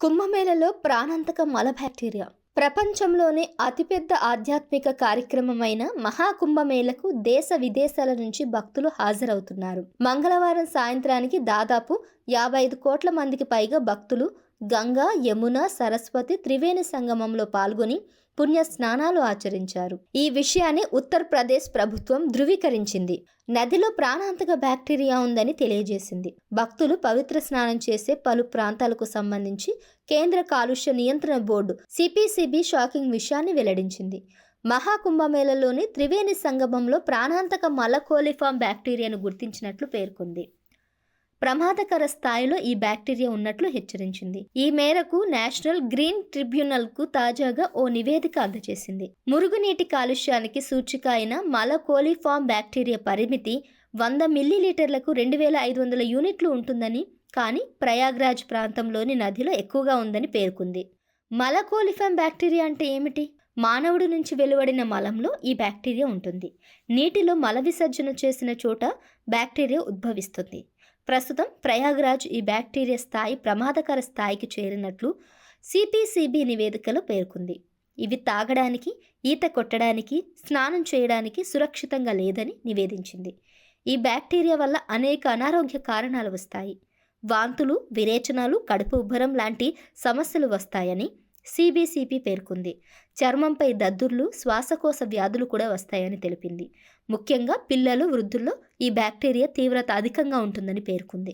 కుంభమేళలో ప్రాణాంతక మల బ్యాక్టీరియా ప్రపంచంలోనే అతిపెద్ద ఆధ్యాత్మిక కార్యక్రమమైన మహాకుంభమేళకు దేశ విదేశాల నుంచి భక్తులు హాజరవుతున్నారు. మంగళవారం సాయంత్రానికి దాదాపు 55 కోట్ల మందికి పైగా భక్తులు గంగా, యమున, సరస్వతి త్రివేణి సంగమంలో పాల్గొని పుణ్య స్నానాలు ఆచరించారు. ఈ విషయాన్ని ఉత్తరప్రదేశ్ ప్రభుత్వం ధృవీకరించింది. నదిలో ప్రాణాంతక బ్యాక్టీరియా ఉందని తెలియజేసింది. భక్తులు పవిత్ర స్నానం చేసే పలు ప్రాంతాలకు సంబంధించి కేంద్ర కాలుష్య నియంత్రణ బోర్డు సిపిసిబి షాకింగ్ విషయాన్ని వెల్లడించింది. మహాకుంభమేళలోని త్రివేణి సంగమంలో ప్రాణాంతక మలకోలిఫామ్ బ్యాక్టీరియాను గుర్తించినట్లు పేర్కొంది. ప్రమాదకర స్థాయిలో ఈ బ్యాక్టీరియా ఉన్నట్లు హెచ్చరించింది. ఈ మేరకు నేషనల్ గ్రీన్ ట్రిబ్యునల్కు తాజాగా ఓ నివేదిక అందజేసింది. మురుగునీటి కాలుష్యానికి సూచిక అయిన మలకోలిఫామ్ బ్యాక్టీరియా పరిమితి 100 మిల్లీలీటర్లకు 2500 యూనిట్లు ఉంటుందని, కానీ ప్రయాగ్రాజ్ ప్రాంతంలోని నదిలో ఎక్కువగా ఉందని పేర్కొంది. మలకోలిఫామ్ బ్యాక్టీరియా అంటే ఏమిటి? మానవుడి నుంచి వెలువడిన మలంలో ఈ బ్యాక్టీరియా ఉంటుంది. నీటిలో మల విసర్జన చేసిన చోట బ్యాక్టీరియా ఉద్భవిస్తుంది. ప్రస్తుతం ప్రయాగ్రాజ్ ఈ బ్యాక్టీరియా స్థాయి ప్రమాదకర స్థాయికి చేరినట్లు సిపిసిబి నివేదికలో పేర్కొంది. ఇవి తాగడానికి, ఈత కొట్టడానికి, స్నానం చేయడానికి సురక్షితంగా లేదని నివేదించింది. ఈ బ్యాక్టీరియా వల్ల అనేక అనారోగ్య కారణాలు వస్తాయి. వాంతులు, విరేచనాలు, కడుపు ఉబ్బరం లాంటి సమస్యలు వస్తాయని సిబిసిపి పేర్కొంది. చర్మంపై దద్దుర్లు, శ్వాసకోశ వ్యాధులు కూడా వస్తాయని తెలిపింది. ముఖ్యంగా పిల్లలు, వృద్ధుల్లో ఈ బ్యాక్టీరియా తీవ్రత అధికంగా ఉంటుందని పేర్కొంది.